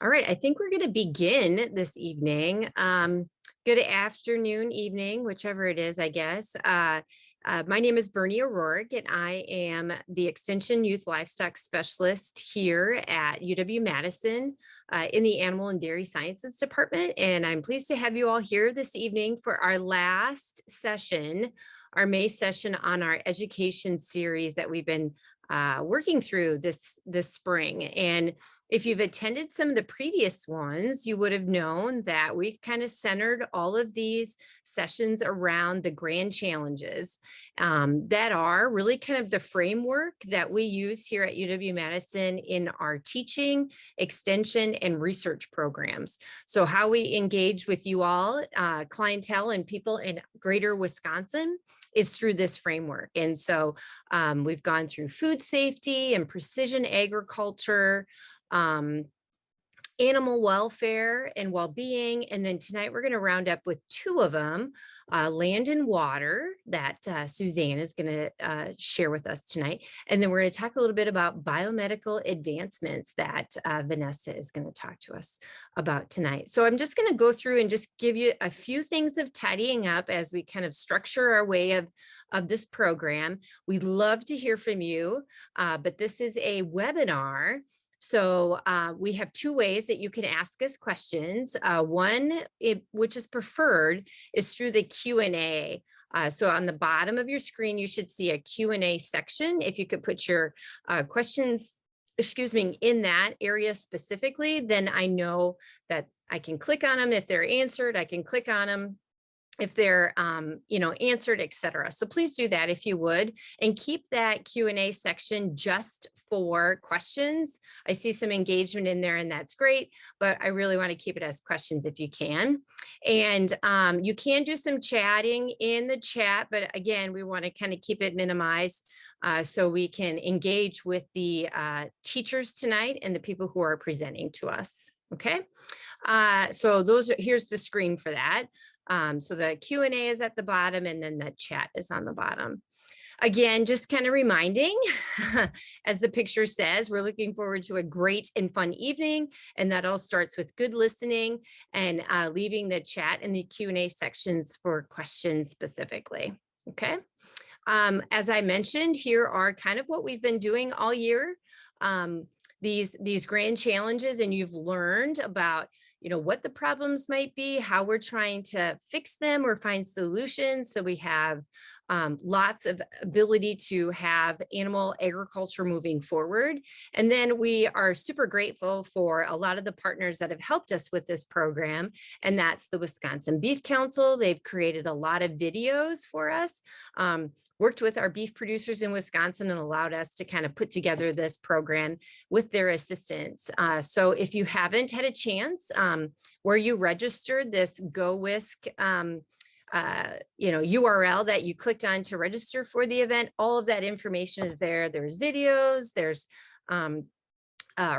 All right, I think we're going to begin this evening. Good afternoon, evening, whichever it is, I guess. My name is Bernie O'Rourke, and I am the Extension Youth Livestock Specialist here at UW-Madison in the Animal and Dairy Sciences Department. And I'm pleased to have you all here this evening for our last session, our May session on our education series that we've been working through this spring. And if you've attended some of the previous ones, you would have known that we've kind of centered all of these sessions around the grand challenges that are really kind of the framework that we use here at UW-Madison in our teaching, extension, and research programs. So how we engage with you all, clientele and people in greater Wisconsin, is through this framework. And so we've gone through food safety and precision agriculture, animal welfare and well-being. And then tonight we're going to round up with two of them, land and water, that Susanne is going to share with us tonight. And then we're going to talk a little bit about biomedical advancements that Vanessa is going to talk to us about tonight. So I'm just going to go through and just give you a few things of tidying up as we kind of structure our way of this program. We'd love to hear from you, but this is a webinar. So we have two ways that you can ask us questions. One, which is preferred, is through the Q&A. So on the bottom of your screen, you should see a Q&A section. If you could put your questions, in that area specifically, then I know that I can click on them. If they're answered, I can click on them. If they're, answered, etc. So please do that if you would, and keep that Q&A section just for questions. I see some engagement in there, and that's great, but I really want to keep it as questions if you can. And you can do some chatting in the chat, but again, we want to kind of keep it minimized so we can engage with the teachers tonight and the people who are presenting to us. Okay. So here's the screen for that. So the Q&A is at the bottom, and then the chat is on the bottom. Again, just kind of reminding, as the picture says, we're looking forward to a great and fun evening, and that all starts with good listening and leaving the chat and the Q&A sections for questions specifically. Okay. As I mentioned, here are kind of what we've been doing all year. These grand challenges, and you've learned about what the problems might be, how we're trying to fix them or find solutions. So we have lots of ability to have animal agriculture moving forward. And then we are super grateful for a lot of the partners that have helped us with this program. And that's the Wisconsin Beef Council. They've created a lot of videos for us. Worked with our beef producers in Wisconsin and allowed us to kind of put together this program with their assistance. So if you haven't had a chance, where you registered, this GoWisk URL that you clicked on to register for the event, all of that information is there. There's videos, there's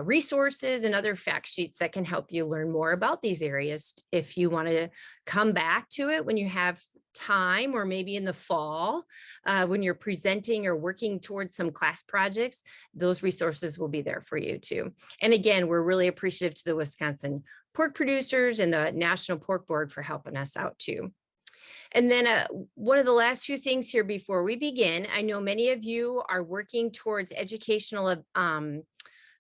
resources and other fact sheets that can help you learn more about these areas. If you want to come back to it when you have time, or maybe in the fall, when you're presenting or working towards some class projects, those resources will be there for you too. And again, we're really appreciative to the Wisconsin pork producers and the National Pork Board for helping us out too. And then one of the last few things here before we begin, I know many of you are working towards educational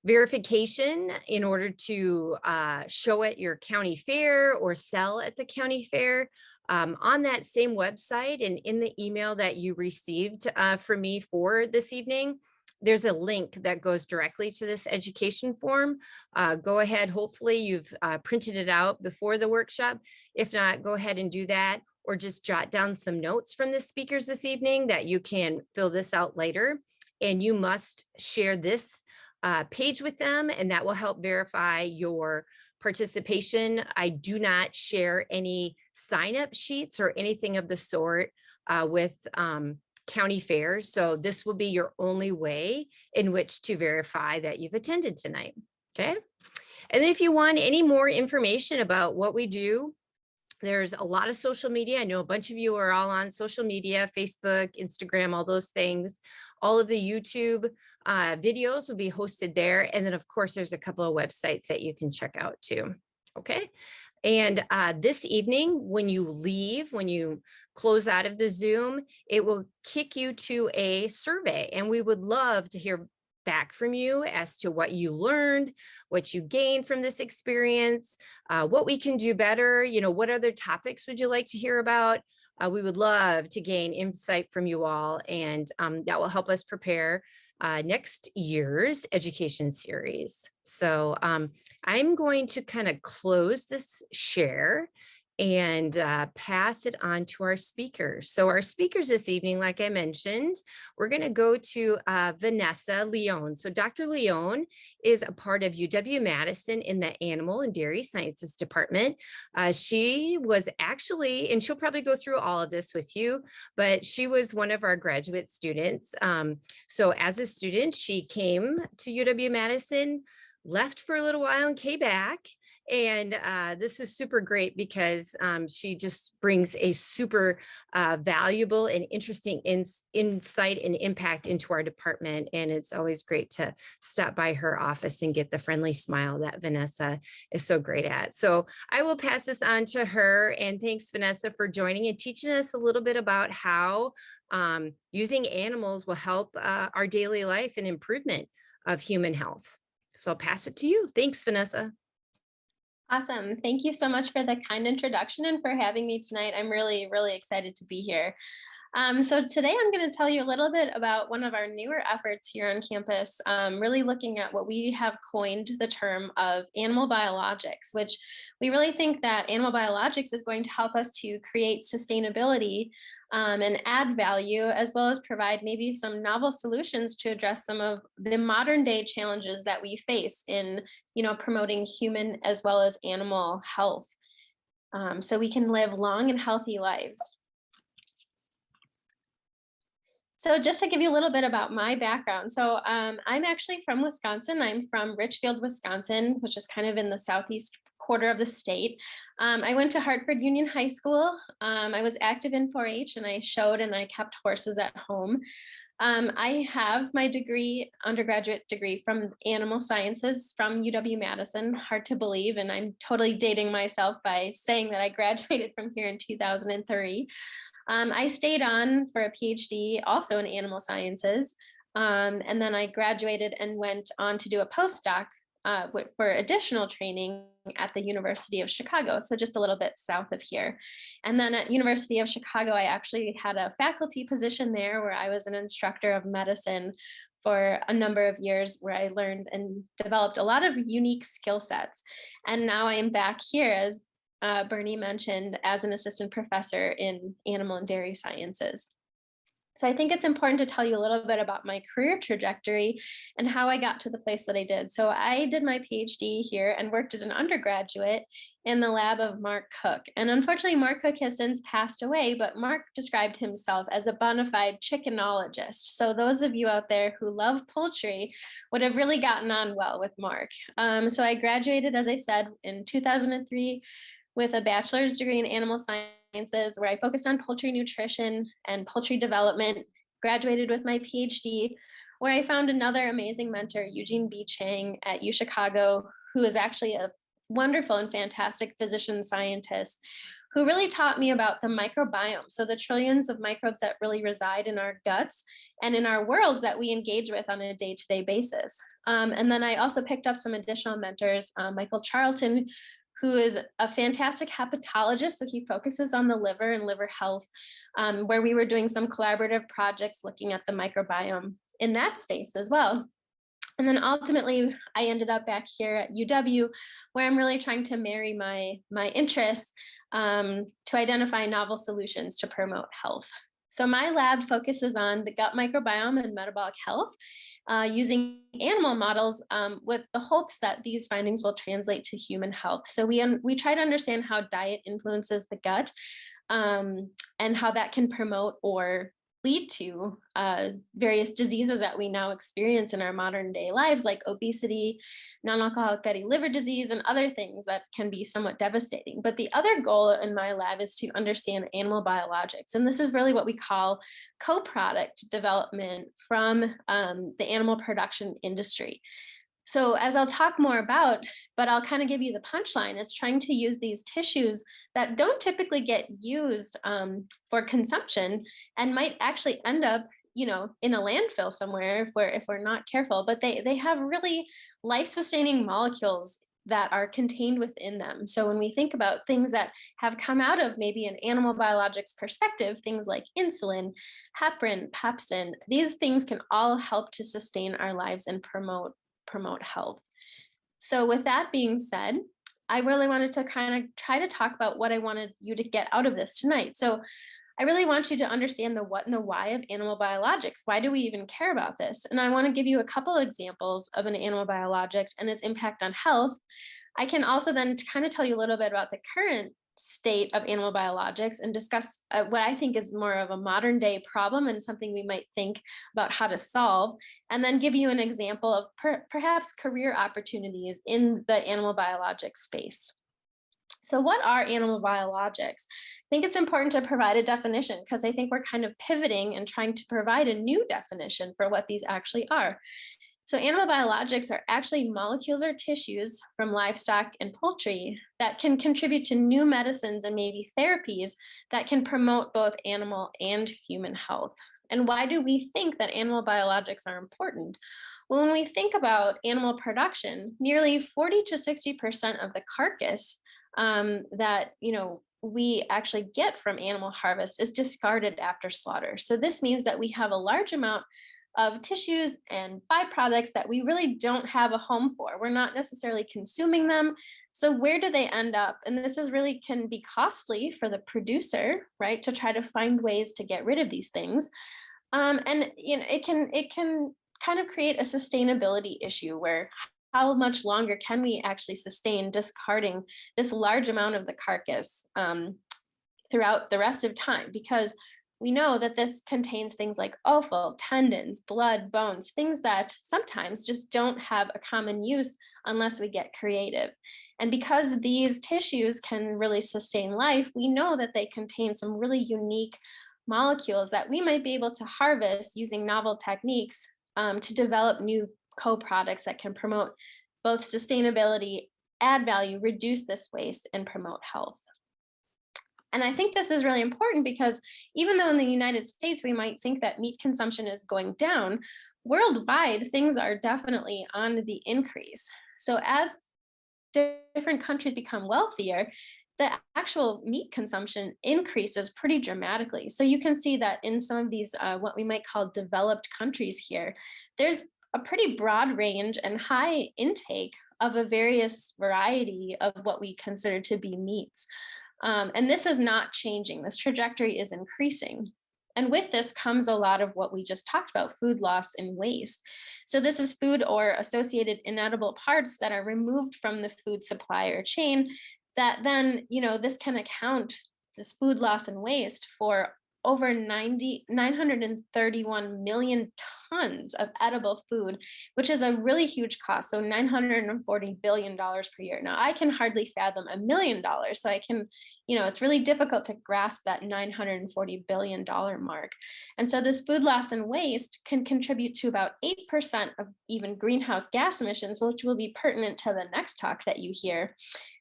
verification in order to show at your county fair or sell at the county fair. On that same website and in the email that you received from me for this evening, there's a link that goes directly to this education form. Go ahead, hopefully you've printed it out before the workshop. If not, go ahead and do that, or just jot down some notes from the speakers this evening that you can fill this out later. And you must share this page with them, and that will help verify your participation. I do not share any sign-up sheets or anything of the sort with county fairs. So this will be your only way in which to verify that you've attended tonight. Okay. And if you want any more information about what we do, there's a lot of social media. I know a bunch of you are all on social media, Facebook, Instagram, all those things. All of the YouTube videos will be hosted there. And then of course, there's a couple of websites that you can check out too. Okay. And this evening, when you leave, when you close out of the Zoom, it will kick you to a survey. And we would love to hear back from you as to what you learned, what you gained from this experience, what we can do better. You know, what other topics would you like to hear about? We would love to gain insight from you all, and that will help us prepare next year's education series. So I'm going to kind of close this share and pass it on to our speakers. So our speakers this evening, like I mentioned, we're going to go to Vanessa Leone. So Dr. Leone is a part of UW-Madison in the Animal and Dairy Sciences Department. She was actually, and she'll probably go through all of this with you, but she was one of our graduate students. So as a student, she came to UW-Madison, left for a little while and came back. And this is super great because she just brings a super valuable and interesting insight and impact into our department. And it's always great to stop by her office and get the friendly smile that Vanessa is so great at. So I will pass this on to her. And thanks, Vanessa, for joining and teaching us a little bit about how using animals will help our daily life and improvement of human health. So I'll pass it to you. Thanks, Vanessa. Awesome. Thank you so much for the kind introduction and for having me tonight. I'm really, really excited to be here. So today I'm going to tell you a little bit about one of our newer efforts here on campus, really looking at what we have coined the term of animal biologics, which we really think that animal biologics is going to help us to create sustainability and add value, as well as provide maybe some novel solutions to address some of the modern day challenges that we face in, promoting human as well as animal health, so we can live long and healthy lives. So just to give you a little bit about my background. So I'm actually from Wisconsin. I'm from Richfield, Wisconsin, which is kind of in the southeast quarter of the state. I went to Hartford Union High School. I was active in 4-H and I showed and I kept horses at home. I have my degree, undergraduate degree from animal sciences from UW-Madison, hard to believe. And I'm totally dating myself by saying that I graduated from here in 2003. I stayed on for a PhD also in animal sciences. And then I graduated and went on to do a postdoc for additional training at the University of Chicago, so just a little bit south of here. And then at University of Chicago, I actually had a faculty position there where I was an instructor of medicine for a number of years, where I learned and developed a lot of unique skill sets. And now I am back here, as Bernie mentioned, as an assistant professor in animal and dairy sciences. So I think it's important to tell you a little bit about my career trajectory and how I got to the place that I did. So I did my PhD here and worked as an undergraduate in the lab of Mark Cook. And unfortunately, Mark Cook has since passed away, but Mark described himself as a bona fide chickenologist. So those of you out there who love poultry would have really gotten on well with Mark. So I graduated, as I said, in 2003 with a bachelor's degree in animal sciences, where I focused on poultry nutrition and poultry development, graduated with my PhD, where I found another amazing mentor, Eugene B. Chang at UChicago, who is actually a wonderful and fantastic physician scientist, who really taught me about the microbiome. So the trillions of microbes that really reside in our guts and in our worlds that we engage with on a day-to-day basis. And then I also picked up some additional mentors, Michael Charlton, who is a fantastic hepatologist. So he focuses on the liver and liver health, where we were doing some collaborative projects looking at the microbiome in that space as well. And then ultimately, I ended up back here at UW, where I'm really trying to marry my interests to identify novel solutions to promote health. So my lab focuses on the gut microbiome and metabolic health, using animal models with the hopes that these findings will translate to human health. So we try to understand how diet influences the gut, and how that can promote or lead to various diseases that we now experience in our modern day lives, like obesity, non-alcoholic fatty liver disease, and other things that can be somewhat devastating. But the other goal in my lab is to understand animal biologics. And this is really what we call co-product development from the animal production industry. So as I'll talk more about, but I'll kind of give you the punchline, it's trying to use these tissues that don't typically get used for consumption and might actually end up, in a landfill somewhere if we're not careful, but they have really life-sustaining molecules that are contained within them. So when we think about things that have come out of maybe an animal biologics perspective, things like insulin, heparin, pepsin, these things can all help to sustain our lives and promote health. So with that being said, I really wanted to kind of try to talk about what I wanted you to get out of this tonight. So I really want you to understand the what and the why of animal biologics. Why do we even care about this? And I want to give you a couple of examples of an animal biologic and its impact on health. I can also then kind of tell you a little bit about the current state of animal biologics and discuss what I think is more of a modern day problem and something we might think about how to solve, and then give you an example of perhaps career opportunities in the animal biologics space. So what are animal biologics? I think it's important to provide a definition because I think we're kind of pivoting and trying to provide a new definition for what these actually are. So animal biologics are actually molecules or tissues from livestock and poultry that can contribute to new medicines and maybe therapies that can promote both animal and human health. And why do we think that animal biologics are important? Well, when we think about animal production, nearly 40 to 60% of the carcass that we actually get from animal harvest is discarded after slaughter. So this means that we have a large amount of tissues and byproducts that we really don't have a home for. We're not necessarily consuming them. So where do they end up? And this is really can be costly for the producer, right? To try to find ways to get rid of these things. And it can kind of create a sustainability issue where how much longer can we actually sustain discarding this large amount of the carcass throughout the rest of time? Because we know that this contains things like offal, tendons, blood, bones, things that sometimes just don't have a common use unless we get creative. And because these tissues can really sustain life, we know that they contain some really unique molecules that we might be able to harvest using novel techniques to develop new co-products that can promote both sustainability, add value, reduce this waste, and promote health. And I think this is really important because even though in the United States, we might think that meat consumption is going down, worldwide, things are definitely on the increase. So as different countries become wealthier, the actual meat consumption increases pretty dramatically. So you can see that in some of these, what we might call developed countries here, there's a pretty broad range and high intake of a various variety of what we consider to be meats. And this is not changing. This trajectory is increasing. And with this comes a lot of what we just talked about, food loss and waste. So this is food or associated inedible parts that are removed from the food supply or chain that then, this can account, this food loss and waste, for over 931 million tons of edible food, which is a really huge cost. So $940 billion per year. Now I can hardly fathom $1 million. So I can, it's really difficult to grasp that $940 billion mark. And so this food loss and waste can contribute to about 8% of even greenhouse gas emissions, which will be pertinent to the next talk that you hear.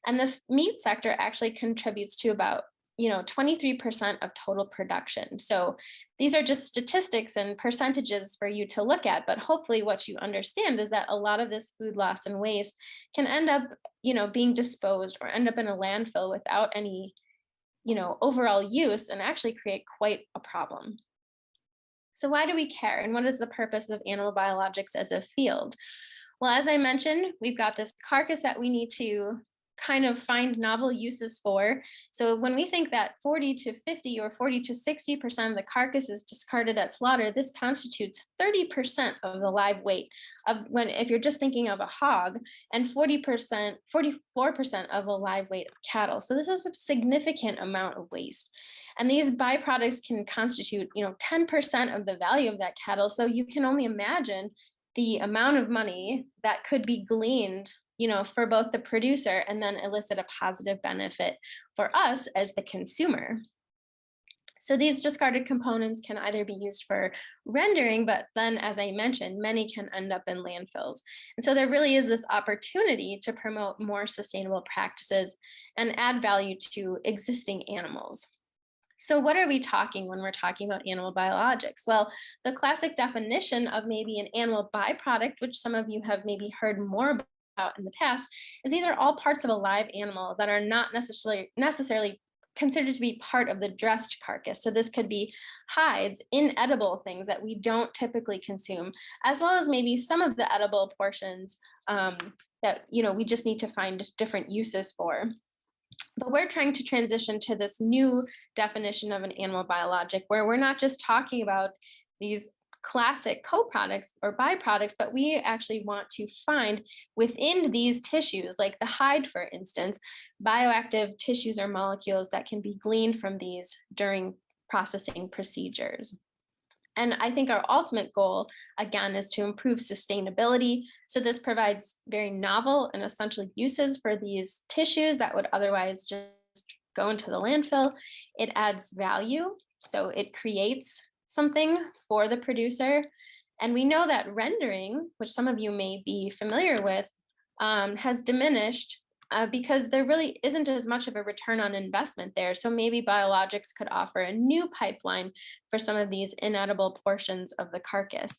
And the meat sector actually contributes to about 23% of total production. So these are just statistics and percentages for you to look at, but hopefully what you understand is that a lot of this food loss and waste can end up, being disposed or end up in a landfill without any, overall use and actually create quite a problem. So why do we care? And what is the purpose of animal biologics as a field? Well, as I mentioned, we've got this carcass that we need to kind of find novel uses for. So when we think that 40 to 50 or 40 to 60% of the carcass is discarded at slaughter, this constitutes 30% of the live weight of if you're just thinking of a hog, and 40%, 44% of the live weight of cattle. So this is a significant amount of waste. And these byproducts can constitute, 10% of the value of that cattle. So you can only imagine the amount of money that could be gleaned, for both the producer and then elicit a positive benefit for us as the consumer. So these discarded components can either be used for rendering, but then, as I mentioned, many can end up in landfills. And so there really is this opportunity to promote more sustainable practices and add value to existing animals. So what are we talking when we're talking about animal biologics? Well, the classic definition of maybe an animal byproduct, which some of you have maybe heard more about in the past, is either all parts of a live animal that are not necessarily considered to be part of the dressed carcass. So this could be hides, inedible things that we don't typically consume, as well as maybe some of the edible portions that we just need to find different uses for. But we're trying to transition to this new definition of an animal biologic, where we're not just talking about these classic co-products or byproducts, but we actually want to find within these tissues, like the hide, for instance, bioactive tissues or molecules that can be gleaned from these during processing procedures. And I think our ultimate goal, again, is to improve sustainability. So this provides very novel and essential uses for these tissues that would otherwise just go into the landfill. It adds value, so it creates something for the producer. And we know that rendering, which some of you may be familiar with, has diminished because there really isn't as much of a return on investment there. So maybe biologics could offer a new pipeline for some of these inedible portions of the carcass.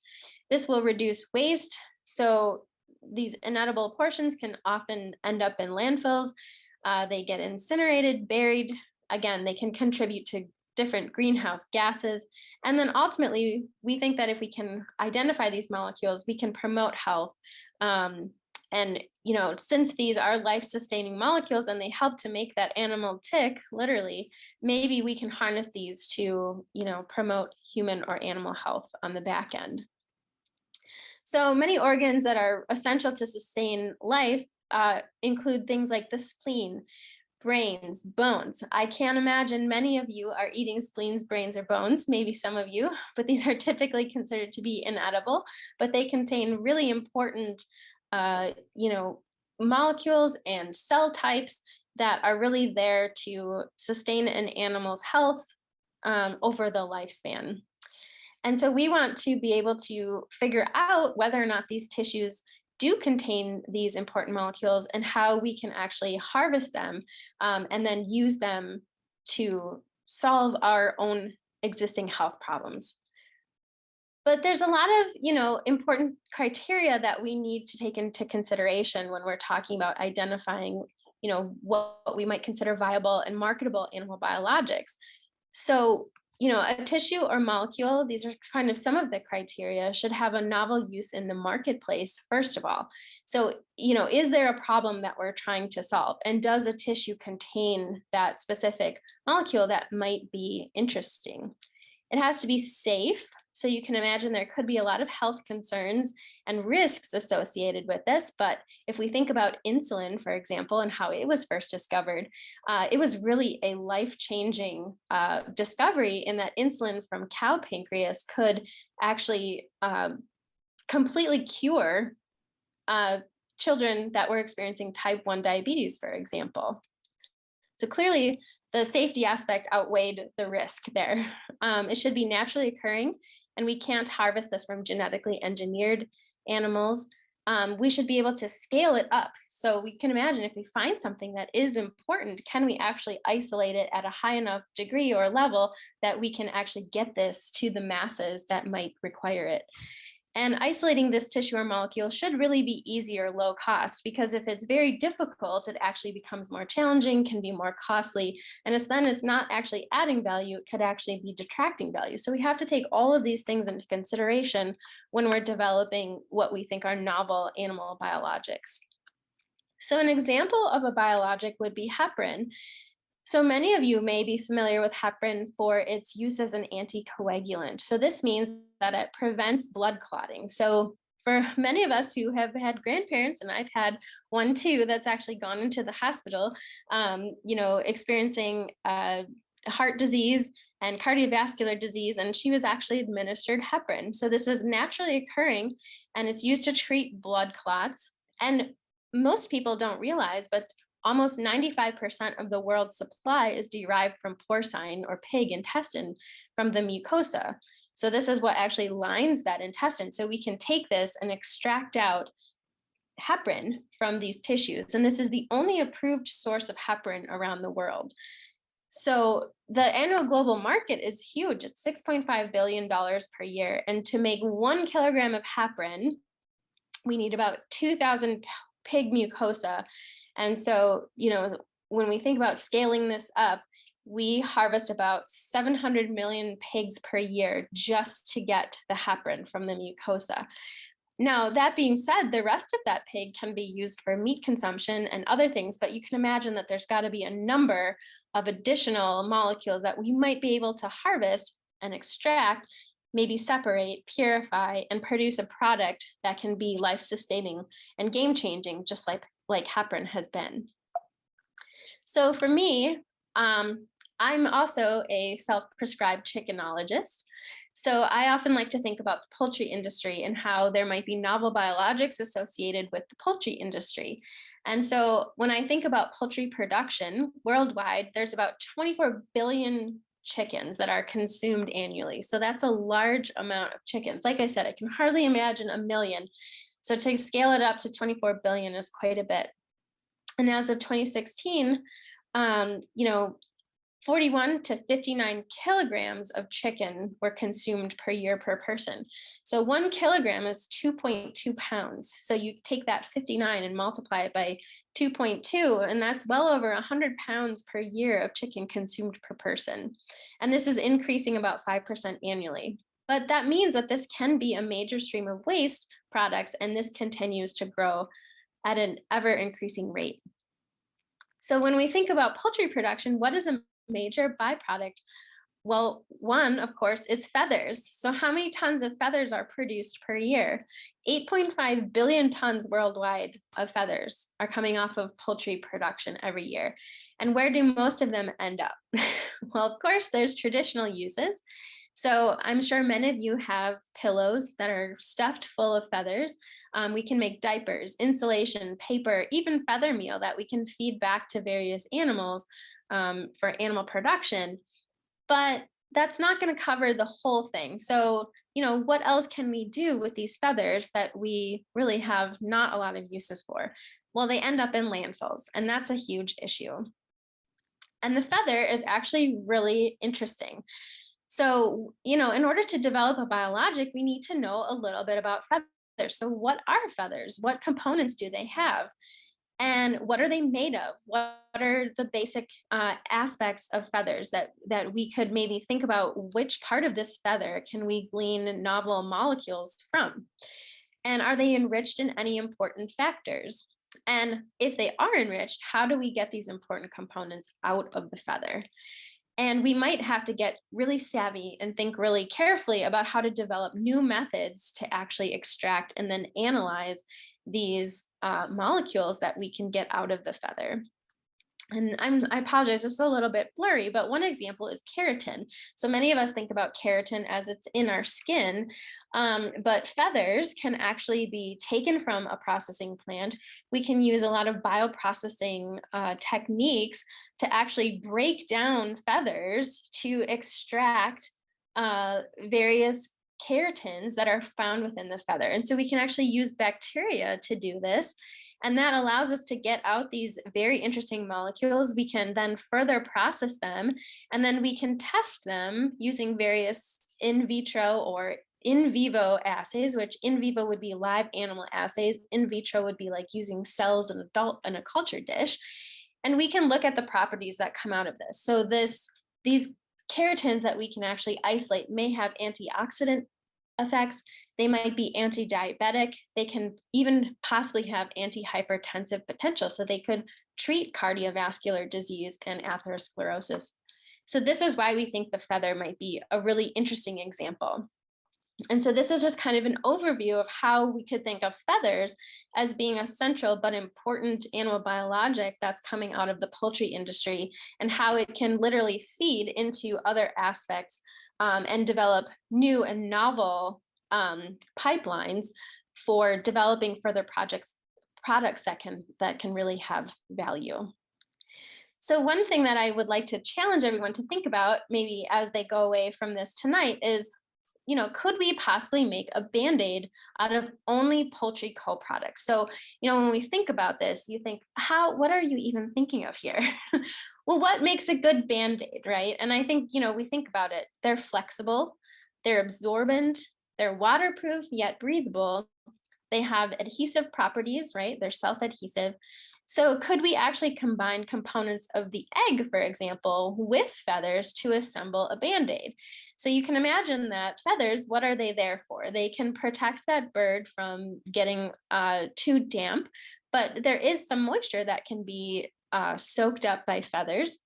This will reduce waste. So these inedible portions can often end up in landfills. They get incinerated, buried. Again, they can contribute to different greenhouse gases. And then ultimately, we think that if we can identify these molecules, we can promote health. And, since these are life-sustaining molecules and they help to make that animal tick, literally, maybe we can harness these to, promote human or animal health on the back end. So many organs that are essential to sustain life include things like the spleen, brains, bones. I can't imagine many of you are eating spleens, brains, or bones, maybe some of you, but these are typically considered to be inedible, but they contain really important molecules and cell types that are really there to sustain an animal's health over the lifespan. And so we want to be able to figure out whether or not these tissues do contain these important molecules and how we can actually harvest them and then use them to solve our own existing health problems. But there's a lot of, important criteria that we need to take into consideration when we're talking about identifying, what we might consider viable and marketable animal biologics. So, a tissue or molecule, these are kind of some of the criteria, should have a novel use in the marketplace, first of all. So, is there a problem that we're trying to solve? And does a tissue contain that specific molecule that might be interesting? It has to be safe. So you can imagine there could be a lot of health concerns and risks associated with this. But if we think about insulin, for example, and how it was first discovered, it was really a life-changing discovery in that insulin from cow pancreas could actually completely cure children that were experiencing type 1 diabetes, for example. So clearly, the safety aspect outweighed the risk there. It should be naturally occurring, and we can't harvest this from genetically engineered animals. We should be able to scale it up. So we can imagine if we find something that is important, can we actually isolate it at a high enough degree or level that we can actually get this to the masses that might require it? And isolating this tissue or molecule should really be easy or low cost, because if it's very difficult, it actually becomes more challenging, can be more costly. And it's not actually adding value, it could actually be detracting value. So we have to take all of these things into consideration when we're developing what we think are novel animal biologics. So an example of a biologic would be heparin. So many of you may be familiar with heparin for its use as an anticoagulant. So this means that it prevents blood clotting. So for many of us who have had grandparents, and I've had one too, that's actually gone into the hospital, experiencing heart disease and cardiovascular disease, and she was actually administered heparin. So this is naturally occurring, and it's used to treat blood clots. And most people don't realize, but almost 95% of the world's supply is derived from porcine or pig intestine from the mucosa. So this is what actually lines that intestine. So we can take this and extract out heparin from these tissues. And this is the only approved source of heparin around the world. So the annual global market is huge. It's $6.5 billion per year. And to make 1 kilogram of heparin, we need about 2,000 pig mucosa. And so, when we think about scaling this up, we harvest about 700 million pigs per year just to get the heparin from the mucosa. Now, that being said, the rest of that pig can be used for meat consumption and other things, but you can imagine that there's got to be a number of additional molecules that we might be able to harvest and extract, maybe separate, purify, and produce a product that can be life-sustaining and game-changing, just like heparin has been. So for me, I'm also a self-prescribed chickenologist. So I often like to think about the poultry industry and how there might be novel biologics associated with the poultry industry. And so when I think about poultry production worldwide, there's about 24 billion chickens that are consumed annually. So that's a large amount of chickens. Like I said, I can hardly imagine a million. So to scale it up to 24 billion is quite a bit. And as of 2016, 41 to 59 kilograms of chicken were consumed per year per person. So 1 kilogram is 2.2 pounds. So you take that 59 and multiply it by 2.2, and that's well over 100 pounds per year of chicken consumed per person. And this is increasing about 5% annually. But that means that this can be a major stream of waste products, and this continues to grow at an ever increasing rate. So when we think about poultry production, what is a major byproduct? Well, one, of course, is feathers. So how many tons of feathers are produced per year? 8.5 billion tons worldwide of feathers are coming off of poultry production every year. And where do most of them end up? Well, of course, there's traditional uses. So I'm sure many of you have pillows that are stuffed full of feathers. We can make diapers, insulation, paper, even feather meal that we can feed back to various animals for animal production. But that's not going to cover the whole thing. So, what else can we do with these feathers that we really have not a lot of uses for? Well, they end up in landfills, and that's a huge issue. And the feather is actually really interesting. So, in order to develop a biologic, we need to know a little bit about feathers. So what are feathers? What components do they have? And what are they made of? What are the basic aspects of feathers that we could maybe think about? Which part of this feather can we glean novel molecules from? And are they enriched in any important factors? And if they are enriched, how do we get these important components out of the feather? And we might have to get really savvy and think really carefully about how to develop new methods to actually extract and then analyze these molecules that we can get out of the feather. And I apologize, it's a little bit blurry, but one example is keratin. So many of us think about keratin as it's in our skin, but feathers can actually be taken from a processing plant. We can use a lot of bioprocessing techniques to actually break down feathers to extract various keratins that are found within the feather. And so we can actually use bacteria to do this. And that allows us to get out these very interesting molecules. We can then further process them, and then we can test them using various in vitro or in vivo assays, which in vivo would be live animal assays. In vitro would be like using cells in a culture dish. And we can look at the properties that come out of this. So these keratins that we can actually isolate may have antioxidant effects. They might be anti-diabetic. They can even possibly have anti-hypertensive potential. So they could treat cardiovascular disease and atherosclerosis. So this is why we think the feather might be a really interesting example. And so this is just kind of an overview of how we could think of feathers as being a central but important animal biologic that's coming out of the poultry industry, and how it can literally feed into other aspects and develop new and novel pipelines for developing further products that can really have value. So one thing that I would like to challenge everyone to think about, maybe as they go away from this tonight, is, could we possibly make a Band-Aid out of only poultry co-products? So, when we think about this, you think, what are you even thinking of here? Well, what makes a good Band-Aid, right? And I think, we think about it, they're flexible, they're absorbent, they're waterproof yet breathable, they have adhesive properties, right? They're self-adhesive. So could we actually combine components of the egg, for example, with feathers to assemble a Band-Aid? So you can imagine that feathers, what are they there for? They can protect that bird from getting too damp, but there is some moisture that can be soaked up by feathers.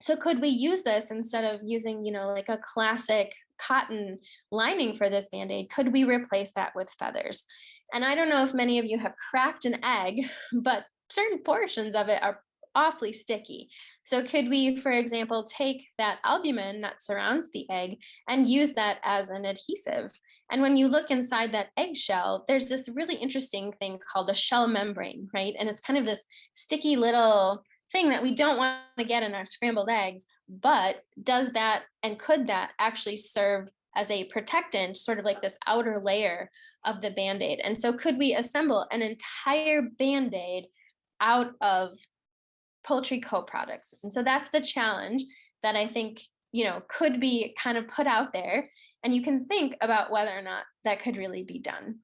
So could we use this instead of using, like a classic cotton lining for this Band-Aid? Could we replace that with feathers? And I don't know if many of you have cracked an egg, but certain portions of it are awfully sticky. So could we, for example, take that albumin that surrounds the egg and use that as an adhesive? And when you look inside that eggshell, there's this really interesting thing called a shell membrane, right? And it's kind of this sticky little thing that we don't want to get in our scrambled eggs, but does that and could that actually serve as a protectant, sort of like this outer layer of the Band-Aid? And so could we assemble an entire Band-Aid out of poultry co-products? And so that's the challenge that I think, could be kind of put out there, and you can think about whether or not that could really be done.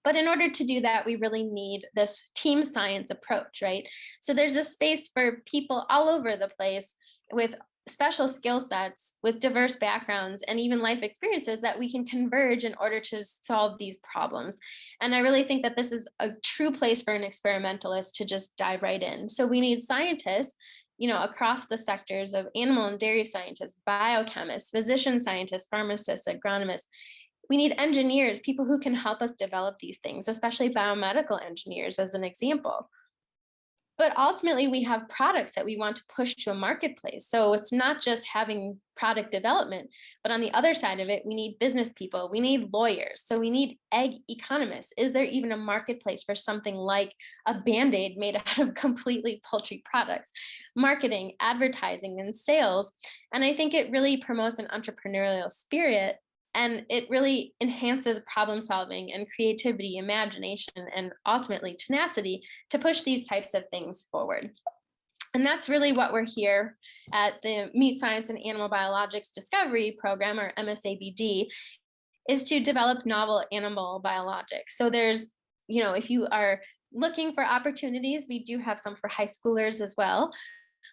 But in order to do that, we really need this team science approach, right? So there's a space for people all over the place with special skill sets, with diverse backgrounds, and even life experiences that we can converge in order to solve these problems. And I really think that this is a true place for an experimentalist to just dive right in. So we need scientists, across the sectors of animal and dairy scientists, biochemists, physician scientists, pharmacists, agronomists. We need engineers, people who can help us develop these things, especially biomedical engineers as an example. But ultimately, we have products that we want to push to a marketplace. So it's not just having product development, but on the other side of it, we need business people, we need lawyers, so we need egg economists. Is there even a marketplace for something like a Band-Aid made out of completely poultry products? Marketing, advertising, and sales. And I think it really promotes an entrepreneurial spirit, and it really enhances problem solving and creativity, imagination, and ultimately tenacity to push these types of things forward. And that's really what we're here at the Meat Science and Animal Biologics Discovery Program, or MSABD, is to develop novel animal biologics. So there's, if you are looking for opportunities, we do have some for high schoolers as well.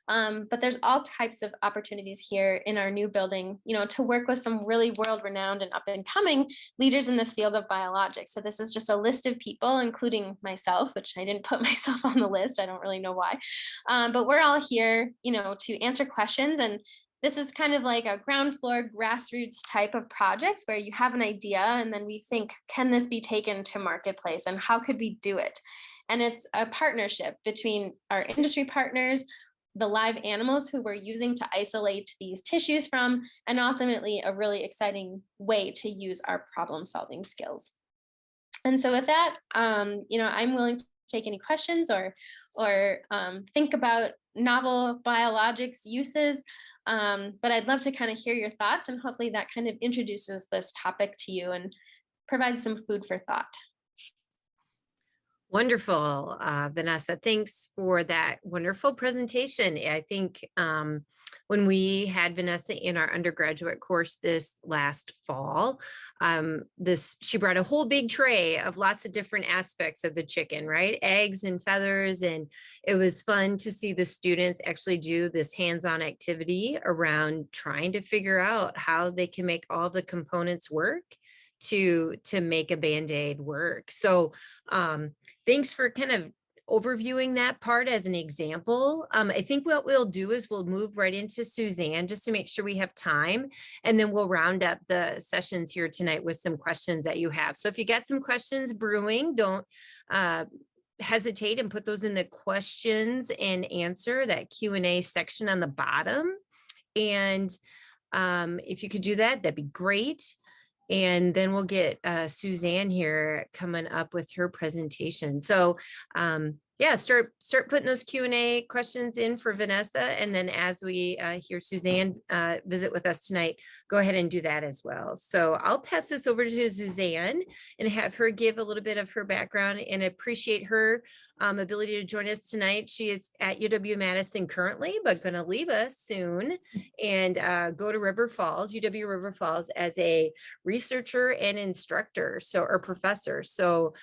But there's all types of opportunities here in our new building, to work with some really world-renowned and up-and-coming leaders in the field of biologics. So this is just a list of people, including myself, which I didn't put myself on the list. I don't really know why. But we're all here, to answer questions. And this is kind of like a ground floor grassroots type of projects where you have an idea and then we think, can this be taken to marketplace and how could we do it? And it's a partnership between our industry partners, the live animals who we're using to isolate these tissues from, and ultimately a really exciting way to use our problem solving skills. And so with that, I'm willing to take any questions or think about novel biologics uses, but I'd love to kind of hear your thoughts, and hopefully that kind of introduces this topic to you and provides some food for thought. Wonderful, Vanessa. Thanks for that wonderful presentation. I think when we had Vanessa in our undergraduate course this last fall, she brought a whole big tray of lots of different aspects of the chicken, right? Eggs and feathers. And it was fun to see the students actually do this hands-on activity around trying to figure out how they can make all the components work to make a Band-Aid work. So thanks for kind of overviewing that part as an example. I think what we'll do is we'll move right into Susanne just to make sure we have time, and then we'll round up the sessions here tonight with some questions that you have. So if you got some questions brewing, don't hesitate and put those in the questions and answer, that Q&A section on the bottom. And if you could do that, that'd be great. And then we'll get Susanne here coming up with her presentation. So yeah, start putting those Q&A questions in for Vanessa. And then as we hear Susanne visit with us tonight, go ahead and do that as well. So I'll pass this over to Susanne and have her give a little bit of her background, and appreciate her ability to join us tonight. She is at UW-Madison currently, but going to leave us soon and go to River Falls, UW River Falls, as a researcher and instructor, or professor. So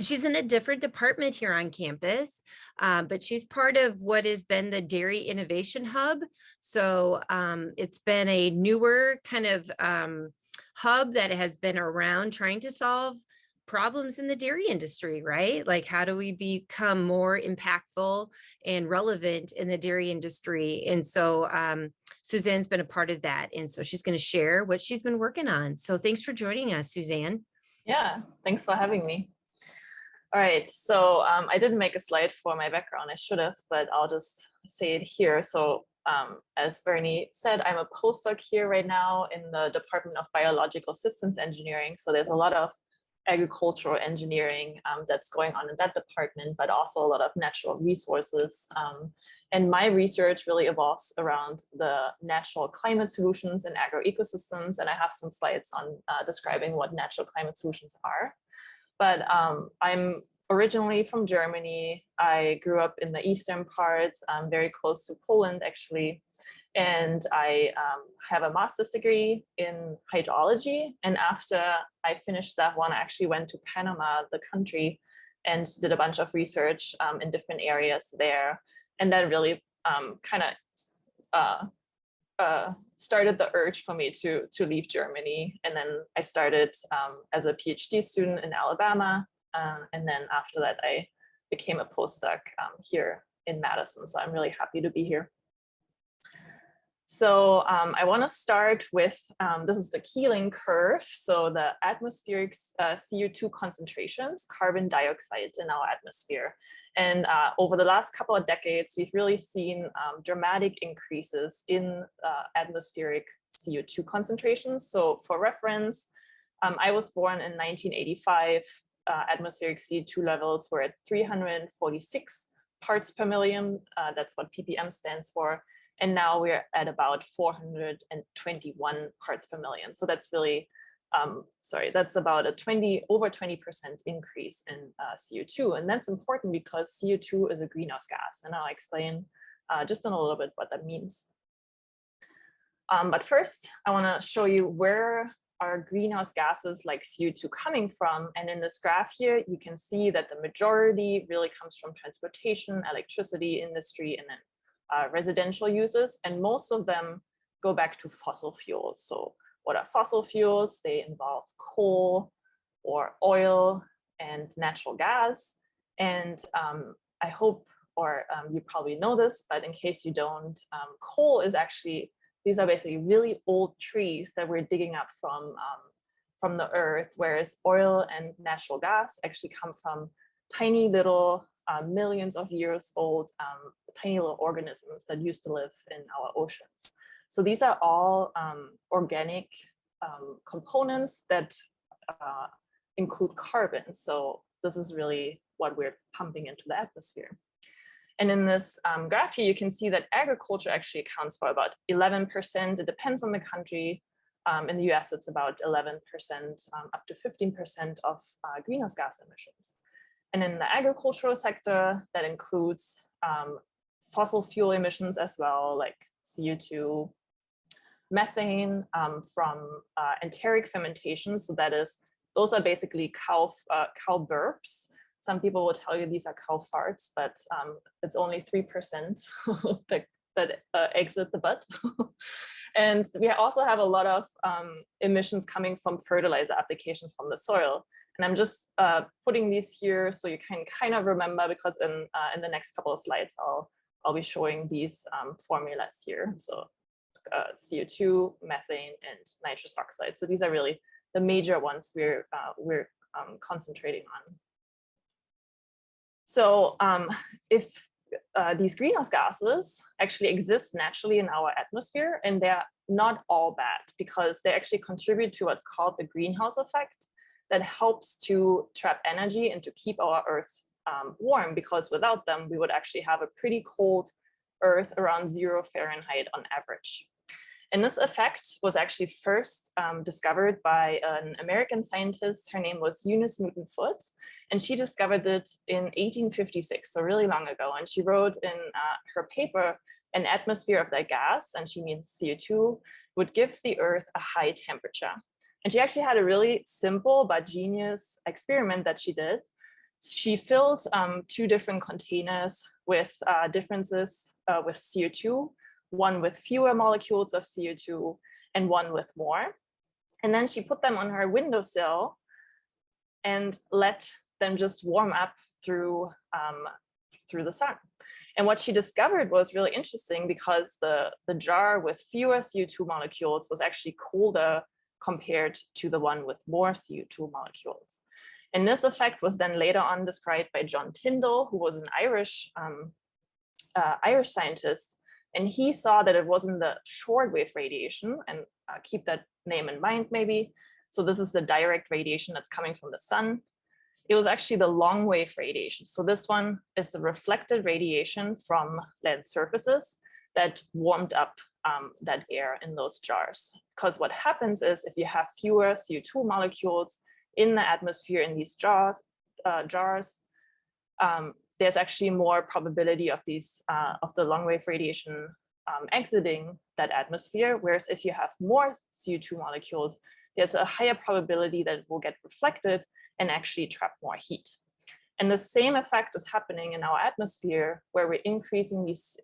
she's in a different department here on campus, but she's part of what has been the Dairy Innovation Hub. So it's been a newer kind of hub that has been around trying to solve problems in the dairy industry, right? Like, how do we become more impactful and relevant in the dairy industry? And so Suzanne's been a part of that. And so she's going to share what she's been working on. So thanks for joining us, Susanne. Yeah, thanks for having me. All right, so I didn't make a slide for my background. I should have, but I'll just say it here. So as Bernie said, I'm a postdoc here right now in the Department of Biological Systems Engineering. So there's a lot of agricultural engineering that's going on in that department, but also a lot of natural resources. And my research really evolves around the natural climate solutions in agroecosystems. And I have some slides on describing what natural climate solutions are. But I'm originally from Germany. I grew up in the eastern parts, very close to Poland, actually. And I have a master's degree in hydrology. And after I finished that one, I actually went to Panama, the country, and did a bunch of research in different areas there. And that really kind of started the urge for me to leave Germany. And then I started as a PhD student in Alabama. And then after that, I became a postdoc here in Madison. So I'm really happy to be here. So I want to start with, this is the Keeling Curve. So the atmospheric CO2 concentrations, carbon dioxide in our atmosphere. And over the last couple of decades, we've really seen dramatic increases in atmospheric CO2 concentrations. So for reference, I was born in 1985. Atmospheric CO2 levels were at 346 parts per million. That's what ppm stands for. And now we're at about 421 parts per million. So that's really, that's about a over 20% increase in CO2. And that's important because CO2 is a greenhouse gas. And I'll explain just in a little bit what that means. But first, I want to show you where are greenhouse gases like CO2 coming from. And in this graph here, you can see that the majority really comes from transportation, electricity, industry, and then residential uses, and most of them go back to fossil fuels. So what are fossil fuels? They involve coal or oil and natural gas. And I hope, or you probably know this, but in case you don't, coal is actually, these are basically really old trees that we're digging up from the earth, whereas oil and natural gas actually come from tiny little millions of years old tiny little organisms that used to live in our oceans. So these are all organic components that include carbon. So this is really what we're pumping into the atmosphere. And in this graph here, you can see that agriculture actually accounts for about 11%. It depends on the country. In the US, it's about 11%, up to 15% of greenhouse gas emissions. And in the agricultural sector, that includes fossil fuel emissions as well, like CO2, methane from enteric fermentation. So that is, those are basically cow burps. Some people will tell you these are cow farts, but it's only 3% of the that exit the butt. And we also have a lot of emissions coming from fertilizer application from the soil. And I'm just putting these here so you can kind of remember, because in the next couple of slides, I'll be showing these formulas here. So CO2, methane, and nitrous oxide. So these are really the major ones we're concentrating on. So if these greenhouse gases actually exist naturally in our atmosphere, and they're not all bad, because they actually contribute to what's called the greenhouse effect that helps to trap energy and to keep our Earth warm, because without them, we would actually have a pretty cold Earth around 0 Fahrenheit on average. And this effect was actually first discovered by an American scientist. Her name was Eunice Newton-Foote, and she discovered it in 1856, so really long ago. And she wrote in her paper, an atmosphere of that gas, and she means CO2, would give the Earth a high temperature. And she actually had a really simple but genius experiment that she did. She filled 2 different containers with differences with CO2, one with fewer molecules of CO2 and one with more. And then she put them on her windowsill and let them just warm up through the sun. And what she discovered was really interesting, because the jar with fewer CO2 molecules was actually colder compared to the one with more CO2 molecules. And this effect was then later on described by John Tyndall, who was an Irish scientist. And he saw that it wasn't the shortwave radiation, and keep that name in mind maybe. So this is the direct radiation that's coming from the sun. It was actually the long wave radiation. So this one is the reflected radiation from land surfaces that warmed up that air in those jars. Because what happens is, if you have fewer CO2 molecules in the atmosphere in these jars, there's actually more probability of these of the long wave radiation exiting that atmosphere. Whereas if you have more CO2 molecules, there's a higher probability that it will get reflected and actually trap more heat. And the same effect is happening in our atmosphere, where we're increasing these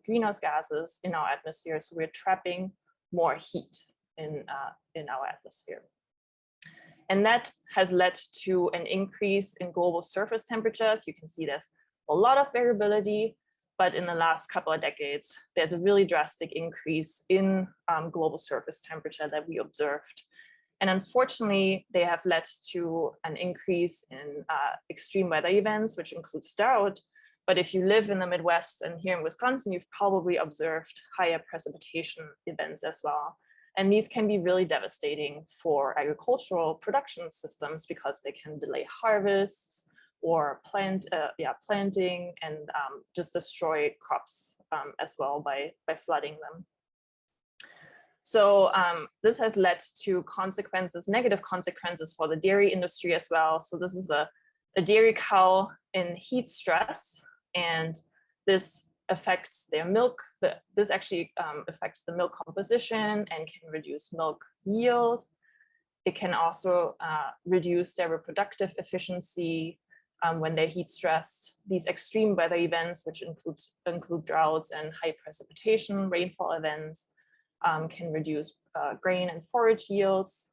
greenhouse gases in our atmosphere. So we're trapping more heat in our atmosphere. And that has led to an increase in global surface temperatures. You can see there's a lot of variability, but in the last couple of decades, there's a really drastic increase in global surface temperature that we observed. And unfortunately, they have led to an increase in extreme weather events, which includes drought. But if you live in the Midwest and here in Wisconsin, you've probably observed higher precipitation events as well. And these can be really devastating for agricultural production systems, because they can delay harvests or planting, and just destroy crops as well by flooding them. So this has led to consequences, negative consequences for the dairy industry as well. So this is a dairy cow in heat stress, and this affects their milk. This actually affects the milk composition and can reduce milk yield. It can also reduce their reproductive efficiency when they're heat stressed. These extreme weather events, which include droughts and high precipitation rainfall events, can reduce grain and forage yields.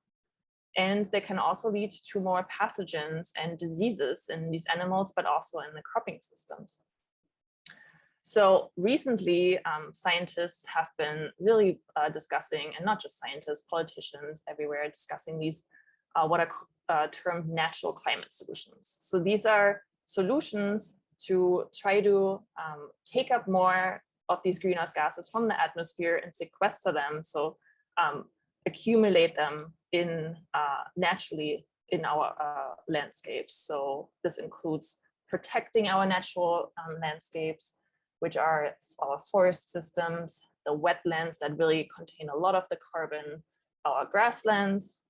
And they can also lead to more pathogens and diseases in these animals, but also in the cropping systems. So recently, scientists have been really discussing, and not just scientists, politicians everywhere discussing these, what are termed natural climate solutions. So these are solutions to try to take up more of these greenhouse gases from the atmosphere and sequester them, so accumulate them in naturally in our landscapes. So this includes protecting our natural landscapes, which are our forest systems, the wetlands that really contain a lot of the carbon, our grasslands,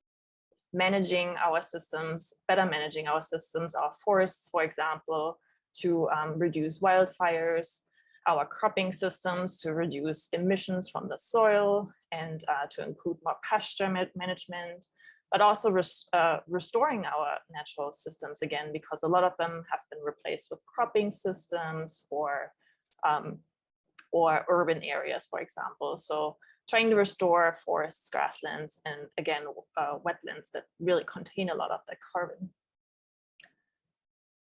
managing our systems, better managing our systems, our forests, for example, to reduce wildfires, our cropping systems to reduce emissions from the soil and to include more pasture management, but also restoring our natural systems again, because a lot of them have been replaced with cropping systems or or urban areas, for example. So trying to restore forests, grasslands, and again, wetlands that really contain a lot of that carbon.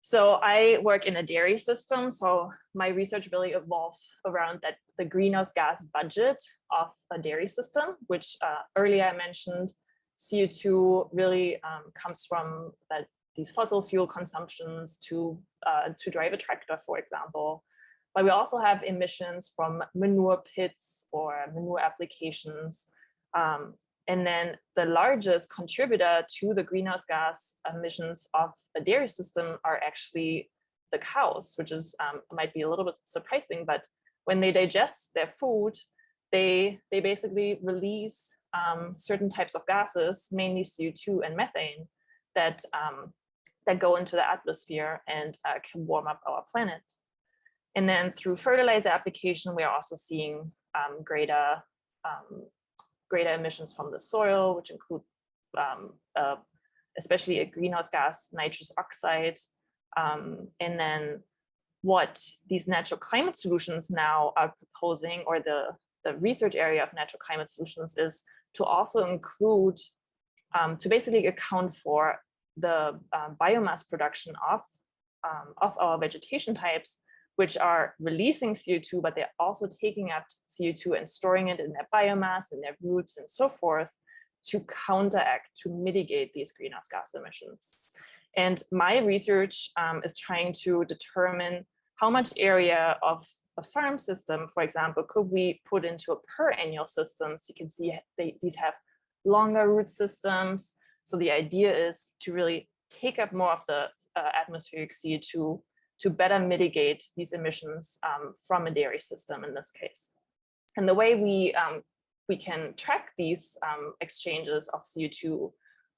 So I work in a dairy system. So my research really evolves around the greenhouse gas budget of a dairy system, which earlier I mentioned. CO2 really comes from these fossil fuel consumptions to drive a tractor, for example. But we also have emissions from manure pits or manure applications. And then the largest contributor to the greenhouse gas emissions of a dairy system are actually the cows, which is might be a little bit surprising, but when they digest their food, they basically release certain types of gases, mainly CO2 and methane, that go into the atmosphere and can warm up our planet. And then through fertilizer application, we are also seeing greater emissions from the soil, which include especially a greenhouse gas, nitrous oxide. And then what these natural climate solutions now are proposing, or the research area of natural climate solutions, is to also include, to basically account for the biomass production of our vegetation types, which are releasing CO2, but they're also taking up CO2 and storing it in their biomass, in their roots, and so forth, to counteract, to mitigate these greenhouse gas emissions. And my research is trying to determine how much area of a farm system, for example, could we put into a perennial system. So you can see these have longer root systems. So the idea is to really take up more of the atmospheric CO2 to better mitigate these emissions from a dairy system in this case. And the way we can track these exchanges of CO2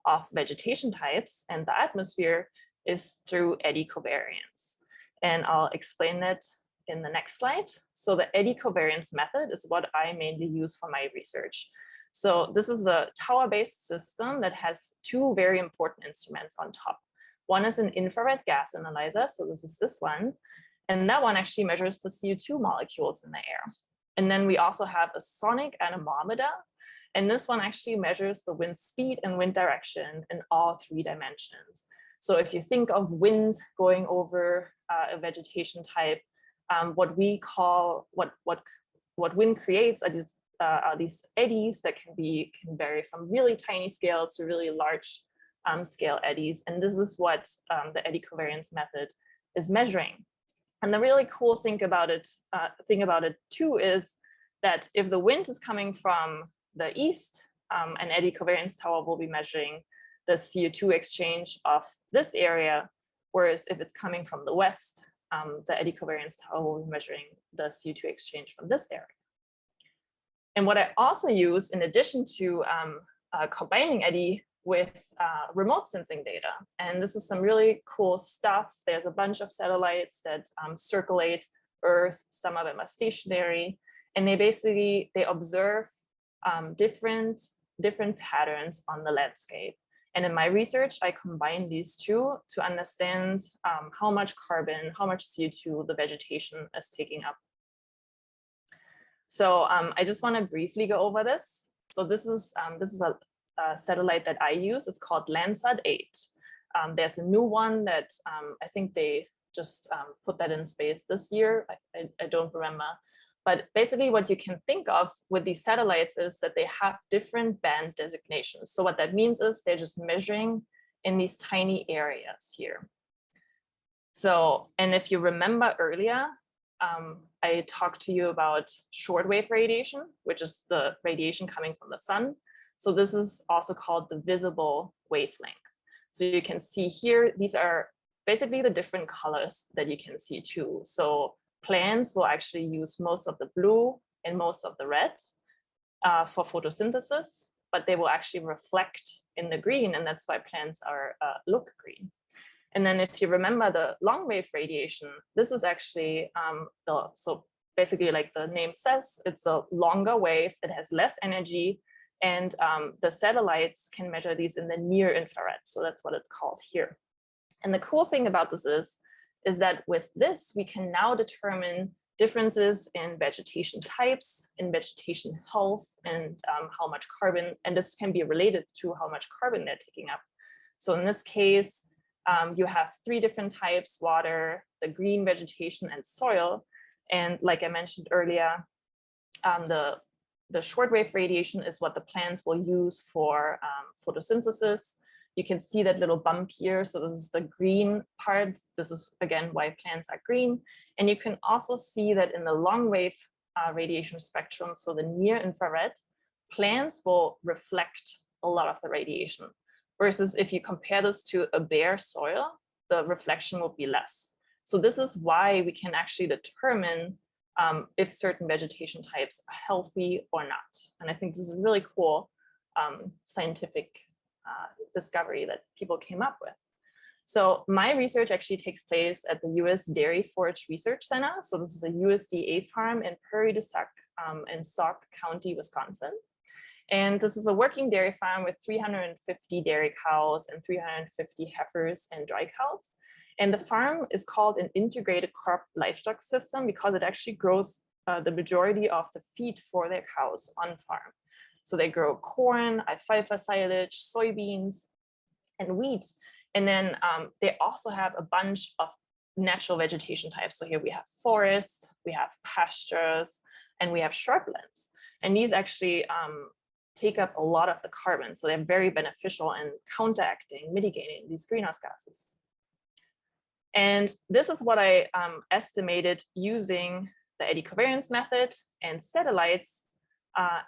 of vegetation types and the atmosphere is through Eddy Covariance. And I'll explain that in the next slide. So the Eddy Covariance method is what I mainly use for my research. So this is a tower-based system that has two very important instruments on top. One is an infrared gas analyzer, so this is this one, and that one actually measures the CO2 molecules in the air. And then we also have a sonic anemometer, and this one actually measures the wind speed and wind direction in all 3 dimensions. So if you think of wind going over a vegetation type, what we call, what wind creates are these eddies that can vary from really tiny scales to really large scale eddies. And this is what the Eddy Covariance method is measuring. And the really cool thing about it too is that if the wind is coming from the east, an Eddy Covariance tower will be measuring the CO2 exchange of this area, whereas if it's coming from the west, the Eddy Covariance tower will be measuring the CO2 exchange from this area. And what I also use, in addition to combining Eddy with remote sensing data, and this is some really cool stuff. There's a bunch of satellites that circulate Earth. Some of them are stationary, and they observe different patterns on the landscape. And in my research, I combine these two to understand how much carbon, how much CO2 the vegetation is taking up. So I just want to briefly go over this. So this is a satellite that I use. It's called Landsat 8. There's a new one that I think they just put that in space this year. I don't remember. But basically what you can think of with these satellites is that they have different band designations. So what that means is they're just measuring in these tiny areas here. So, and if you remember earlier, I talked to you about shortwave radiation, which is the radiation coming from the sun. So this is also called the visible wavelength. So you can see here, these are basically the different colors that you can see too. So plants will actually use most of the blue and most of the red for photosynthesis, but they will actually reflect in the green, and that's why plants are look green. And then if you remember the long wave radiation, this is actually, so basically like the name says, it's a longer wave, it has less energy, and the satellites can measure these in the near infrared. So that's what it's called here. And the cool thing about this is that with this, we can now determine differences in vegetation types, in vegetation health, and how much carbon, and this can be related to how much carbon they're taking up. So in this case, you have 3 different types: water, the green vegetation, and soil. And like I mentioned earlier, the shortwave radiation is what the plants will use for photosynthesis. You can see that little bump here. So this is the green part. This is, again, why plants are green. And you can also see that in the long wave radiation spectrum, so the near infrared, plants will reflect a lot of the radiation. Versus if you compare this to a bare soil, the reflection will be less. So this is why we can actually determine if certain vegetation types are healthy or not. And I think this is a really cool scientific discovery that people came up with. So my research actually takes place at the US Dairy Forage Research Center. So this is a USDA farm in Prairie du Sac in Sauk County, Wisconsin. And this is a working dairy farm with 350 dairy cows and 350 heifers and dry cows. And the farm is called an integrated crop livestock system because it actually grows the majority of the feed for their cows on farm. So they grow corn, alfalfa silage, soybeans, and wheat. And then they also have a bunch of natural vegetation types. So here we have forests, we have pastures, and we have shrublands. And these actually take up a lot of the carbon. So they're very beneficial in counteracting, mitigating these greenhouse gases. And this is what I estimated using the Eddy Covariance method and satellites.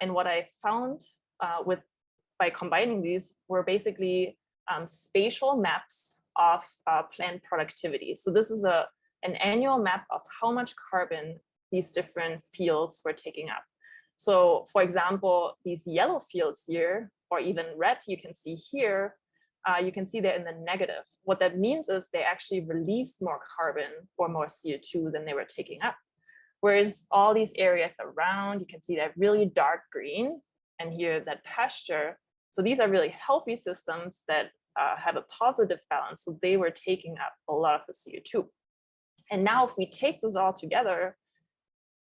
And what I found by combining these were basically spatial maps of plant productivity. So this is an annual map of how much carbon these different fields were taking up. So for example, these yellow fields here, or even red, you can see here, you can see they're in the negative. What that means is they actually released more carbon or more CO2 than they were taking up. Whereas all these areas around, you can see they're really dark green, and here that pasture. So these are really healthy systems that have a positive balance. So they were taking up a lot of the CO2. And now if we take this all together,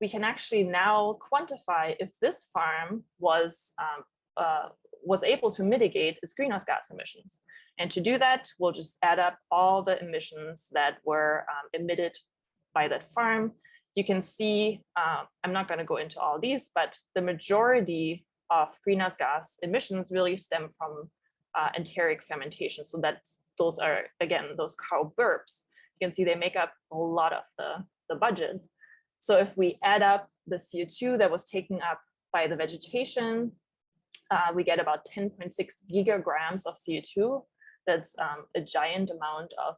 we can actually now quantify if this farm was able to mitigate its greenhouse gas emissions. And to do that, we'll just add up all the emissions that were emitted by that farm. You can see, I'm not going to go into all these, but the majority of greenhouse gas emissions really stem from enteric fermentation. So those are, again, those cow burps. You can see they make up a lot of the budget. So if we add up the CO2 that was taken up by the vegetation, we get about 10.6 gigagrams of CO2. That's a giant amount of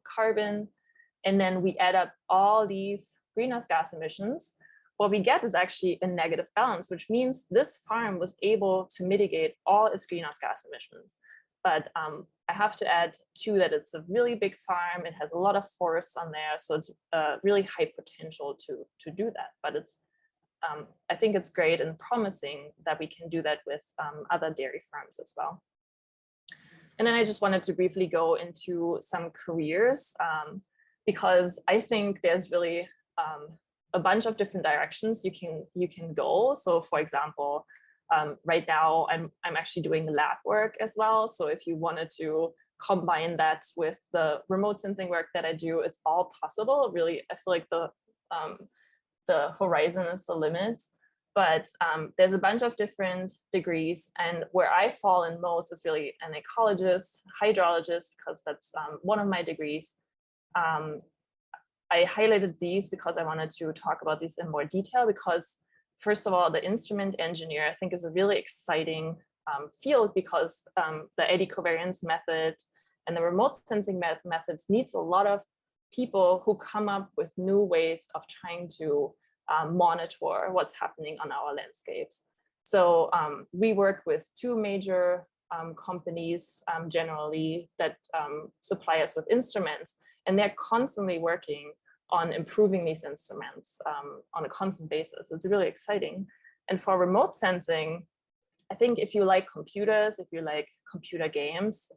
carbon. And then we add up all these greenhouse gas emissions. What we get is actually a negative balance, which means this farm was able to mitigate all its greenhouse gas emissions. But I have to add too that it's a really big farm. It has a lot of forests on there, so it's really high potential to do that. But it's I think it's great and promising that we can do that with other dairy farms as well. And then I just wanted to briefly go into some careers because I think there's really a bunch of different directions you can go. So for example, right now I'm actually doing lab work as well. So if you wanted to combine that with the remote sensing work that I do, it's all possible. Really, I feel like the horizon is the limit. But there's a bunch of different degrees, and where I fall in most is really an ecologist, hydrologist, because that's one of my degrees. I highlighted these because I wanted to talk about these in more detail, because first of all, the instrument engineer I think is a really exciting field, because the Eddy Covariance method and the remote sensing methods needs a lot of people who come up with new ways of trying to monitor what's happening on our landscapes. So we work with two major companies generally that supply us with instruments, and they're constantly working on improving these instruments on a constant basis. It's really exciting. And for remote sensing, I think if you like computers, if you like computer games,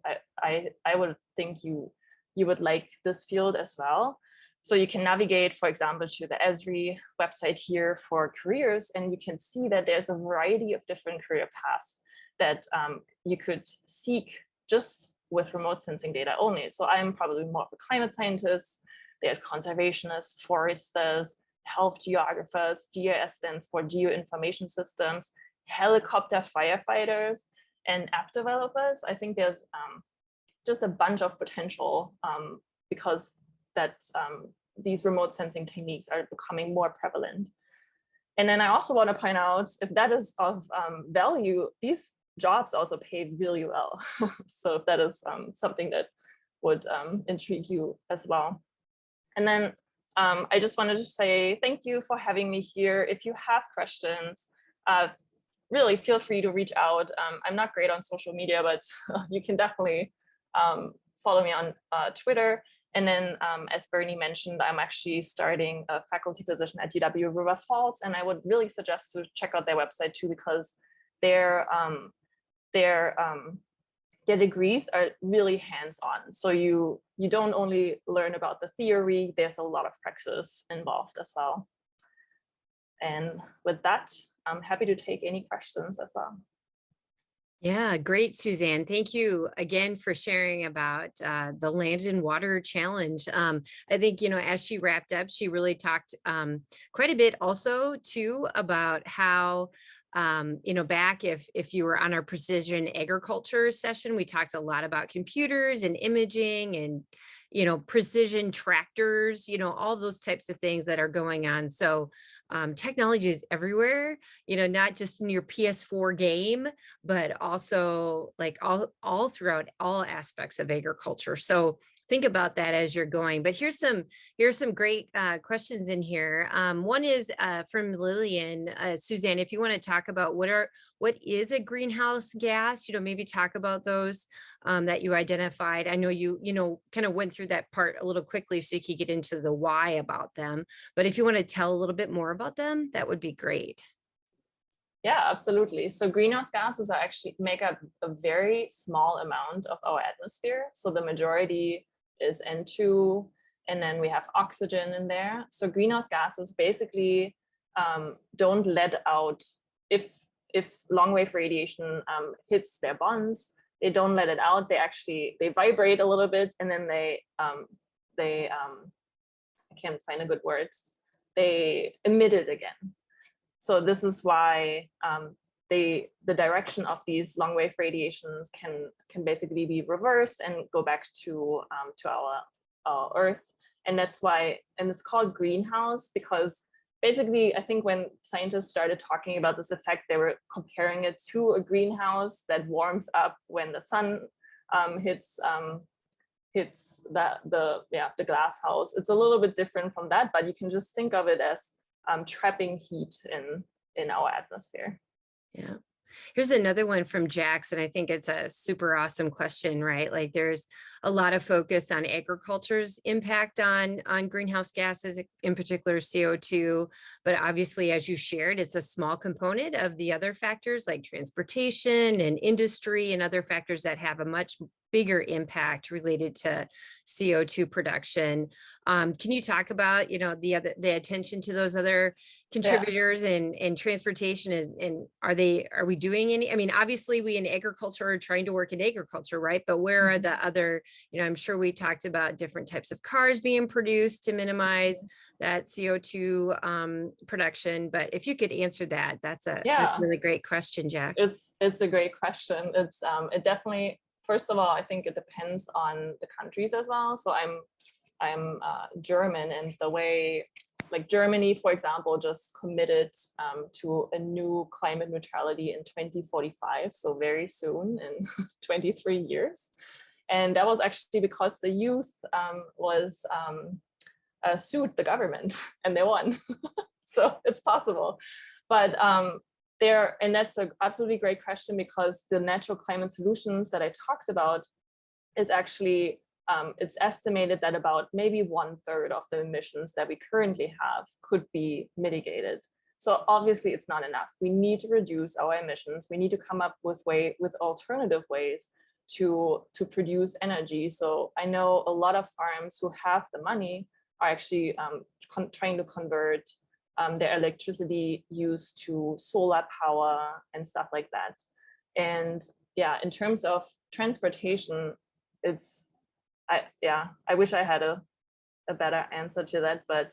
I would think you would like this field as well, So you can navigate, for example, to the Esri website here for careers, and you can see that there's a variety of different career paths that you could seek just with remote sensing data only. So I'm probably more of a climate scientist. There's conservationists, foresters, health geographers, GIS stands for geoinformation systems, helicopter firefighters, and app developers. I think there's just a bunch of potential because that these remote sensing techniques are becoming more prevalent. And then I also want to point out, if that is of value, these jobs also pay really well. So if that is something that would intrigue you as well. And then I just wanted to say thank you for having me here. If you have questions, really feel free to reach out. I'm not great on social media, but you can definitely follow me on Twitter. And then, as Bernie mentioned, I'm actually starting a faculty position at UW River Falls, and I would really suggest to check out their website too, because their degrees are really hands-on. So you don't only learn about the theory, there's a lot of praxis involved as well. And with that, I'm happy to take any questions as well. Yeah, great, Susanne. Thank you again for sharing about the Land and Water Challenge. I think, as she wrapped up, she really talked quite a bit also too about how, back if you were on our precision agriculture session, we talked a lot about computers and imaging and, precision tractors, all those types of things that are going on. So technology is everywhere, not just in your PS4 game, but also like all throughout all aspects of agriculture. So think about that as you're going. But here's some great questions in here. One is from Lillian. Susanne, if you want to talk about what is a greenhouse gas, maybe talk about those that you identified. I know you kind of went through that part a little quickly so you could get into the why about them. But if you want to tell a little bit more about them, that would be great. Yeah, absolutely. So greenhouse gases actually make up a very small amount of our atmosphere. So the majority is N2, and then we have oxygen in there. So greenhouse gases basically don't let out, if long wave radiation hits their bonds, they don't let it out. They vibrate a little bit, and then they I can't find a good word. They emit it again. So this is why the direction of these long wave radiations can basically be reversed and go back to our Earth. And that's why, and it's called greenhouse because basically, I think when scientists started talking about this effect, they were comparing it to a greenhouse that warms up when the sun hits the glass house. It's a little bit different from that, but you can just think of it as trapping heat in our atmosphere. Yeah. Here's another one from Jax, and I think it's a super awesome question, right? Like there's a lot of focus on agriculture's impact on greenhouse gases, in particular CO2, but obviously, as you shared, it's a small component of the other factors like transportation and industry and other factors that have a much bigger impact related to CO2 production. Can you talk about, the attention to those other contributors and transportation and are we doing any? I mean, obviously we in agriculture are trying to work in agriculture, right? But where are the other, I'm sure we talked about different types of cars being produced to minimize that CO2 production. But if you could answer that, that's a really great question, Jax. It's a great question. It definitely, first of all, I think it depends on the countries as well. So I'm German, and the way, like Germany, for example, just committed to a new climate neutrality in 2045, so very soon in 23 years. And that was actually because the youth sued the government and they won. So it's possible. But and that's an absolutely great question, because the natural climate solutions that I talked about is actually, it's estimated that about maybe 1/3 of the emissions that we currently have could be mitigated. So obviously it's not enough. We need to reduce our emissions. We need to come up with alternative ways to produce energy. So I know a lot of farms who have the money are actually trying to convert their electricity use to solar power and stuff like that. And yeah, in terms of transportation, I wish I had a better answer to that, but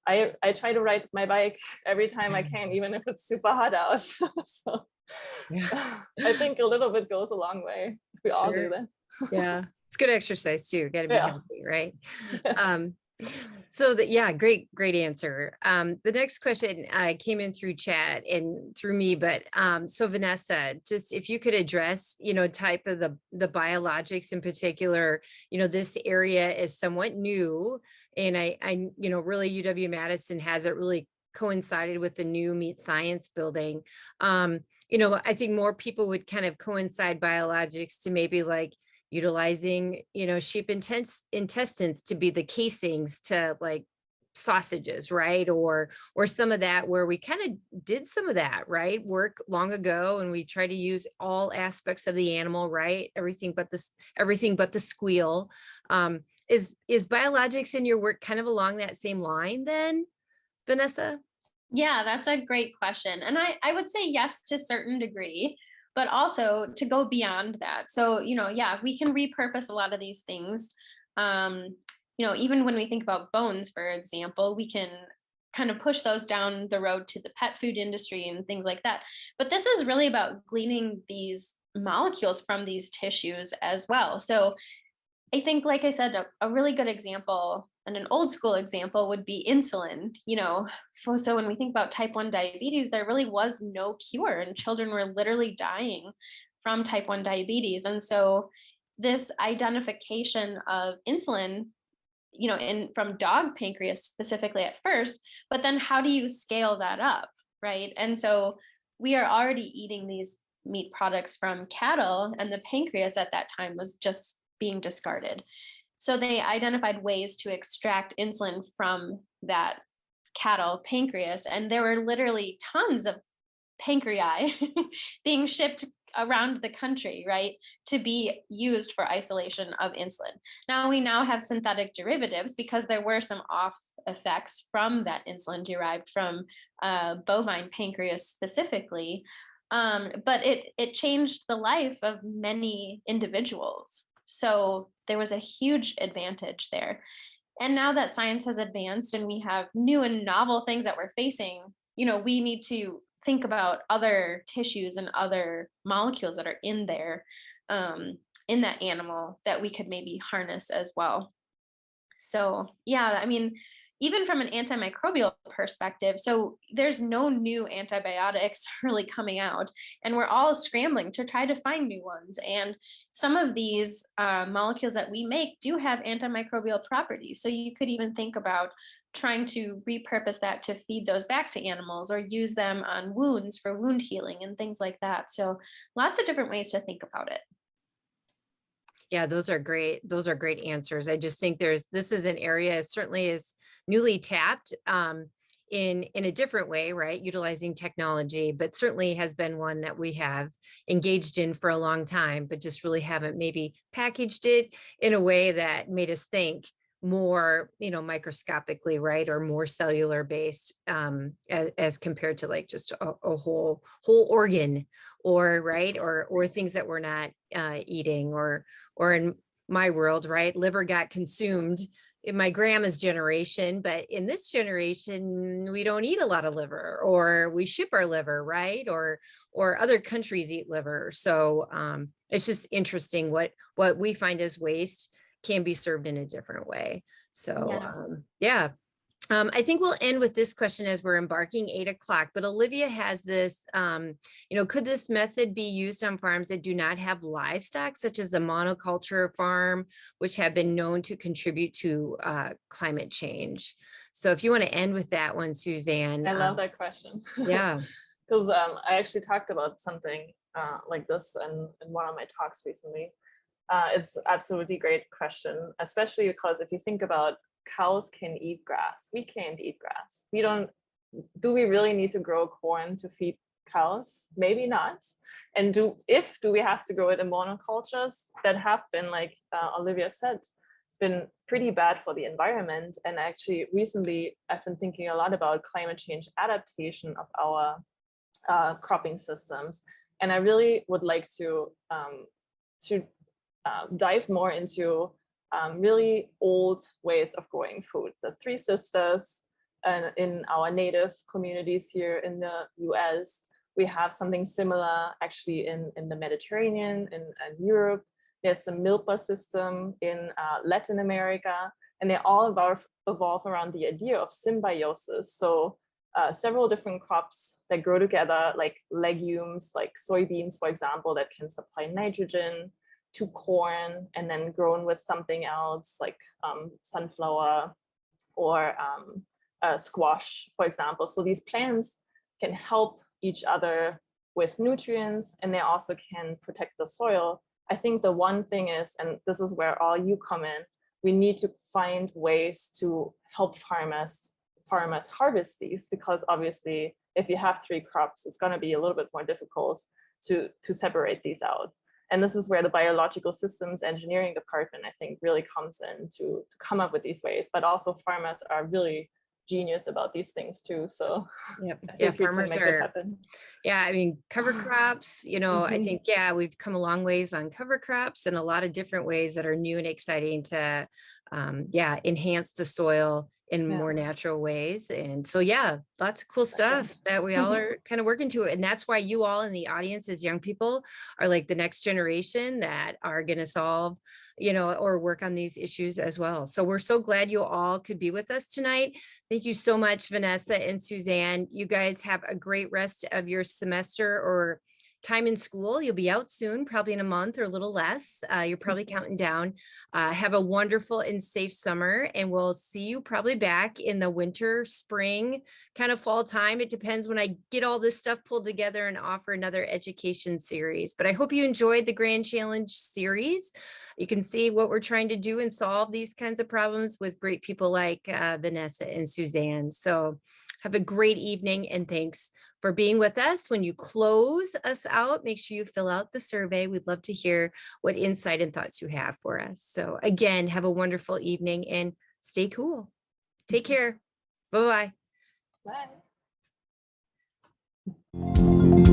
I try to ride my bike every time I can, even if it's super hot out. So Yeah. I think a little bit goes a long way. We all do Sure. that. Yeah. It's good exercise too. Got to be Yeah. healthy, right? Yes. So great answer. The next question came in through chat and through me, but so Vanessa, just if you could address, type of the biologics in particular, this area is somewhat new, and I really UW-Madison has it really coincided with the new meat science building. I think more people would kind of coincide biologics to maybe like utilizing, sheep intestines to be the casings to like sausages, right? Or some of that where we kind of did some of that, right? Work long ago, and we try to use all aspects of the animal, right? Everything but the squeal. Is biologics in your work kind of along that same line then, Vanessa? Yeah, that's a great question. And I would say yes to a certain degree, but also to go beyond that. So, yeah, we can repurpose a lot of these things. Even when we think about bones, for example, we can kind of push those down the road to the pet food industry and things like that. But this is really about gleaning these molecules from these tissues as well. So I think, like I said, a really good example and an old school example would be insulin. So when we think about type 1 diabetes, there really was no cure, and children were literally dying from type 1 diabetes. And so this identification of insulin, from dog pancreas specifically at first, but then how do you scale that up, right? And so we are already eating these meat products from cattle, and the pancreas at that time was just being discarded. So they identified ways to extract insulin from that cattle pancreas, and there were literally tons of pancreas being shipped around the country, right, to be used for isolation of insulin. Now we have synthetic derivatives because there were some off effects from that insulin derived from bovine pancreas specifically, but it changed the life of many individuals. So there was a huge advantage there. And now that science has advanced and we have new and novel things that we're facing, we need to think about other tissues and other molecules that are in there, in that animal, that we could maybe harness as well. So yeah, I mean, even from an antimicrobial perspective, so there's no new antibiotics really coming out, and we're all scrambling to try to find new ones. And some of these molecules that we make do have antimicrobial properties. So you could even think about trying to repurpose that to feed those back to animals, or use them on wounds for wound healing and things like that. So lots of different ways to think about it. Yeah, those are great answers. I just think this is an area, certainly is newly tapped in a different way, right? Utilizing technology, but certainly has been one that we have engaged in for a long time, but just really haven't maybe packaged it in a way that made us think more, microscopically, right? Or more cellular based, as compared to like just a whole organ, or right, or things that we're not eating, or in my world, right, liver got consumed in my grandma's generation, but in this generation we don't eat a lot of liver, or we ship our liver, right? Or other countries eat liver. So it's just interesting what we find as waste can be served in a different way. So yeah. I think we'll end with this question as we're embarking 8 o'clock, but Olivia has this, could this method be used on farms that do not have livestock, such as a monoculture farm, which have been known to contribute to climate change? So if you want to end with that one, Susanne. I love that question. Yeah. Because I actually talked about something like this in one of my talks recently. It's absolutely great question, especially because if you think about cows can eat grass. We can't eat grass. Do we really need to grow corn to feed cows? Maybe not. And do we have to grow it in monocultures that have been, like Olivia said, been pretty bad for the environment. And actually recently I've been thinking a lot about climate change adaptation of our cropping systems. And I really would like to dive more into really old ways of growing food. The Three Sisters, and in our native communities here in the US, we have something similar actually in the Mediterranean, in Europe. There's a milpa system in Latin America, and they all evolve around the idea of symbiosis. So several different crops that grow together, like legumes, like soybeans, for example, that can supply nitrogen to corn, and then grown with something else like sunflower or squash, for example. So these plants can help each other with nutrients, and they also can protect the soil. I think the one thing is, and this is where all you come in, we need to find ways to help farmers harvest these, because obviously if you have 3 crops, it's going to be a little bit more difficult to separate these out. And this is where the biological systems engineering department, I think, really comes in to come up with these ways. But also farmers are really genius about these things too. So yeah, farmers are, yeah, I mean, cover crops, you know, I think, yeah, we've come a long ways on cover crops and a lot of different ways that are new and exciting to, enhance the soil in more natural ways. And so, yeah, lots of cool stuff that we all are kind of working to. And that's why you all in the audience as young people are like the next generation that are going to solve, you know, or work on these issues as well. So we're so glad you all could be with us tonight. Thank you so much, Vanessa and Susanne. You guys have a great rest of your semester or time in school. You'll be out soon, probably in a month or a little less. You're probably counting down. Have a wonderful and safe summer, and we'll see you probably back in the winter, spring, kind of fall time. It depends when I get all this stuff pulled together and offer another education series. But I hope you enjoyed the Grand Challenge series. You can see what we're trying to do and solve these kinds of problems with great people like Vanessa and Susanne. So have a great evening, and thanks for being with us. When you close us out, make sure you fill out the survey. We'd love to hear what insight and thoughts you have for us. So again, have a wonderful evening and stay cool. Take care. Bye-bye. Bye.